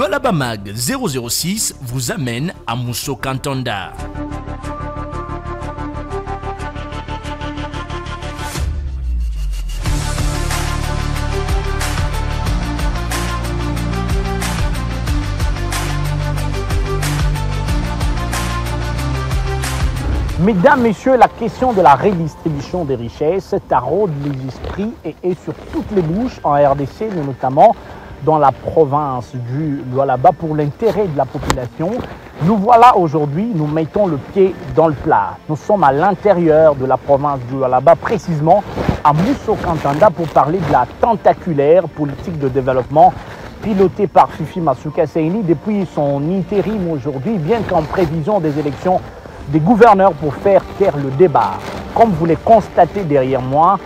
Lualaba Mag 006 vous amène à Mousso Kantanda. Mesdames, Messieurs, la question de la redistribution des richesses taraude les esprits et est sur toutes les bouches en RDC, mais notamment dans la province du Lualaba pour l'intérêt de la population. Nous voilà aujourd'hui, nous mettons le pied dans le plat. Nous sommes à l'intérieur de la province du Lualaba, précisément à Mousso Kantanda pour parler de la tentaculaire politique de développement pilotée par Fifi Masuka Saini depuis son intérim aujourd'hui, bien qu'en prévision des élections des gouverneurs pour faire taire le débat. Comme vous le constatez derrière moi,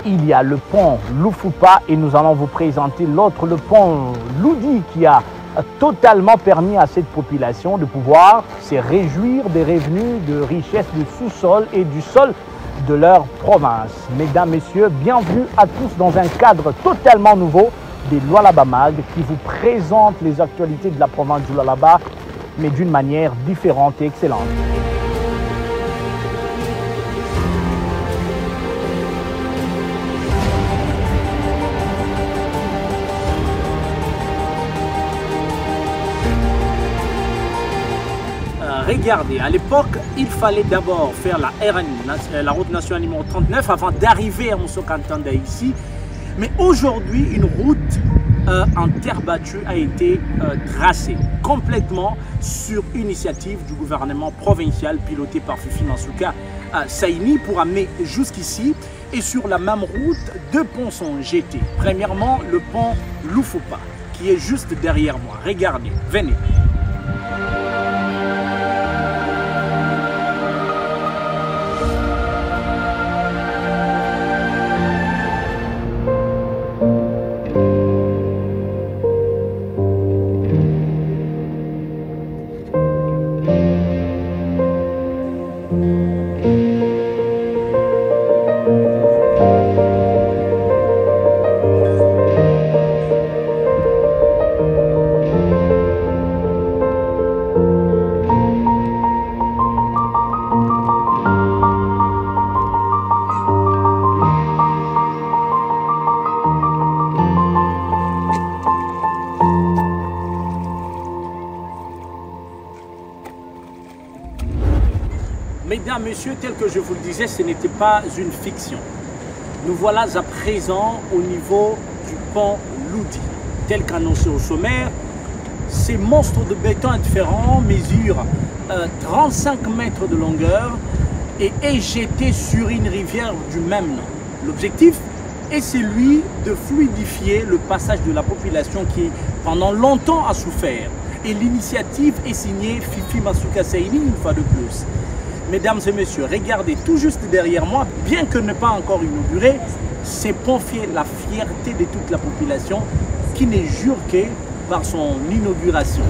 il y a le pont Lufupa et nous allons vous présenter l'autre, le pont Loudi, qui a totalement permis à cette population de pouvoir se réjouir des revenus de richesse du sous-sol et du sol de leur province. Mesdames, Messieurs, bienvenue à tous dans un cadre totalement nouveau des Lualaba Mag qui vous présente les actualités de la province du Lualaba, mais d'une manière différente et excellente. Regardez, à l'époque, il fallait d'abord faire la RN, la route nationale numéro 39, avant d'arriver à Mousso Kantanda ici. Mais aujourd'hui, une route en terre battue a été tracée complètement sur initiative du gouvernement provincial piloté par Fifi Masuka Saini pour amener jusqu'ici. Et sur la même route, deux ponts sont jetés. Premièrement, le pont Lufupa, qui est juste derrière moi. Regardez, venez. Mesdames, Messieurs, tel que je vous le disais, ce n'était pas une fiction. Nous voilà à présent au niveau du pont Loudi. Tel qu'annoncé au sommaire, ces monstres de béton indifférents mesurent 35 mètres de longueur et est jeté sur une rivière du même nom. L'objectif est celui de fluidifier le passage de la population qui, pendant longtemps, a souffert. Et l'initiative est signée Fifi Masuka Saini une fois de plus. Mesdames et messieurs, regardez tout juste derrière moi, bien que ne pas encore inauguré, c'est la fierté de toute la population qui n'est jurée par son inauguration.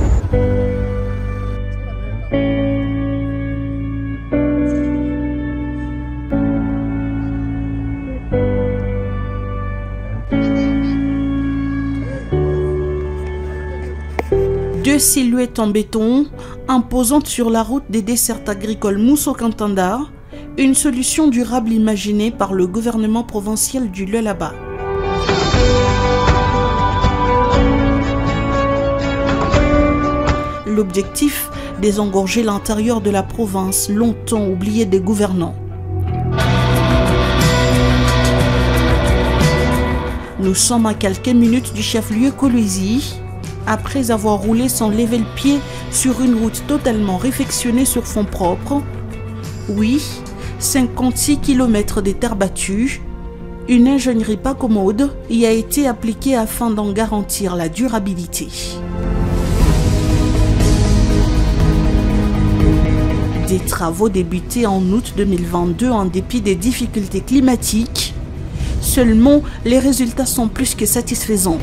Deux silhouettes en béton, imposantes sur la route des dessertes agricoles Mousso Kantanda, une solution durable imaginée par le gouvernement provincial du Lualaba. L'objectif, désengorger l'intérieur de la province, longtemps oublié des gouvernants. Nous sommes à quelques minutes du chef-lieu Kolwezi, après avoir roulé sans lever le pied sur une route totalement réfectionnée sur fonds propres. Oui, 56 km de terre battue, une ingénierie pas commode y a été appliquée afin d'en garantir la durabilité. Des travaux débutés en août 2022 en dépit des difficultés climatiques. Seulement, les résultats sont plus que satisfaisants.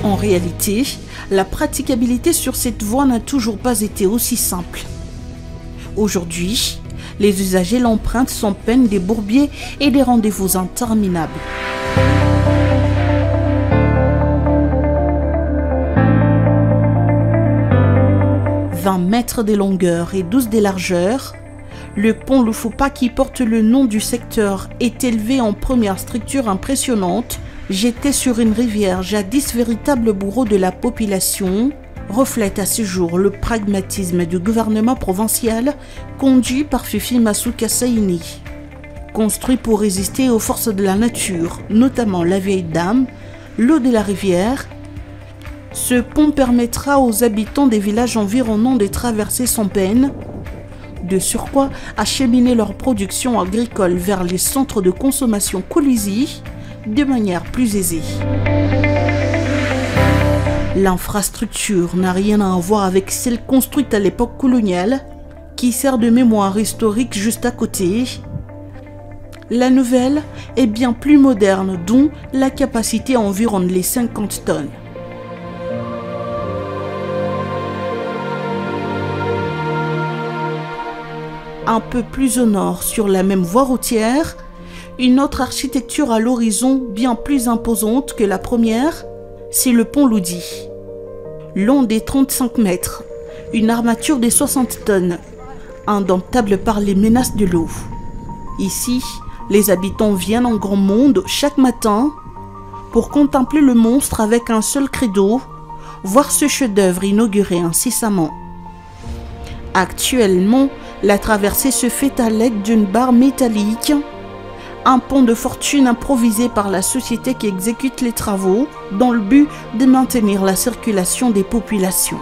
En réalité, la praticabilité sur cette voie n'a toujours pas été aussi simple. Aujourd'hui, les usagers l'empruntent sans peine des bourbiers et des rendez-vous interminables. 20 mètres de longueur et 12 de largeur, le pont Lufupa, qui porte le nom du secteur, est élevé en première structure impressionnante, jeté sur une rivière jadis véritable bourreau de la population, reflète à ce jour le pragmatisme du gouvernement provincial conduit par Fifi Masuka Saini. Construit pour résister aux forces de la nature, notamment la vieille dame, l'eau de la rivière, ce pont permettra aux habitants des villages environnants de traverser sans peine, de surcroît acheminer leur production agricole vers les centres de consommation Kolwezi de manière plus aisée. L'infrastructure n'a rien à voir avec celle construite à l'époque coloniale, qui sert de mémoire historique juste à côté. La nouvelle est bien plus moderne, dont la capacité environne les 50 tonnes. Un peu plus au nord, sur la même voie routière, une autre architecture à l'horizon bien plus imposante que la première, c'est le pont Lodi. Long des 35 mètres, une armature de 60 tonnes, indomptable par les menaces de l'eau. Ici, les habitants viennent en grand monde chaque matin pour contempler le monstre avec un seul credo, voir ce chef-d'œuvre inauguré incessamment. Actuellement, la traversée se fait à l'aide d'une barre métallique, un pont de fortune improvisé par la société qui exécute les travaux dans le but de maintenir la circulation des populations.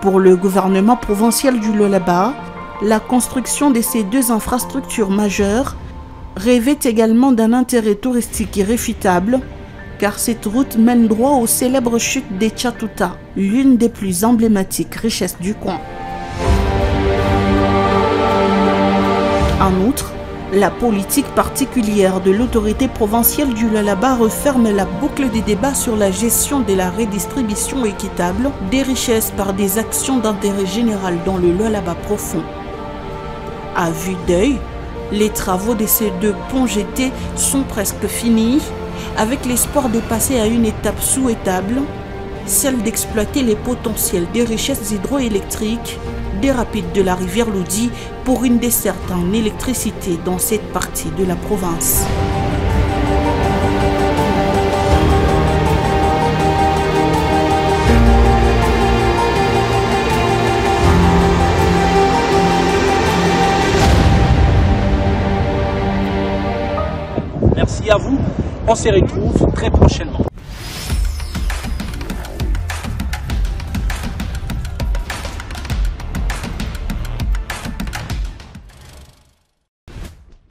Pour le gouvernement provincial du Lualaba, la construction de ces deux infrastructures majeures revêt également d'un intérêt touristique irréfutable, car cette route mène droit aux célèbres chutes des Tchatuta, l'une des plus emblématiques richesses du coin. En outre, la politique particulière de l'autorité provinciale du Lualaba referme la boucle des débats sur la gestion de la redistribution équitable des richesses par des actions d'intérêt général dans le Lualaba profond. À vue d'œil, les travaux de ces deux ponts jetés sont presque finis, avec l'espoir de passer à une étape souhaitable, celle d'exploiter les potentiels des richesses hydroélectriques des rapides de la rivière Lodi pour une desserte en électricité dans cette partie de la province. Merci à vous. On se retrouve très prochainement.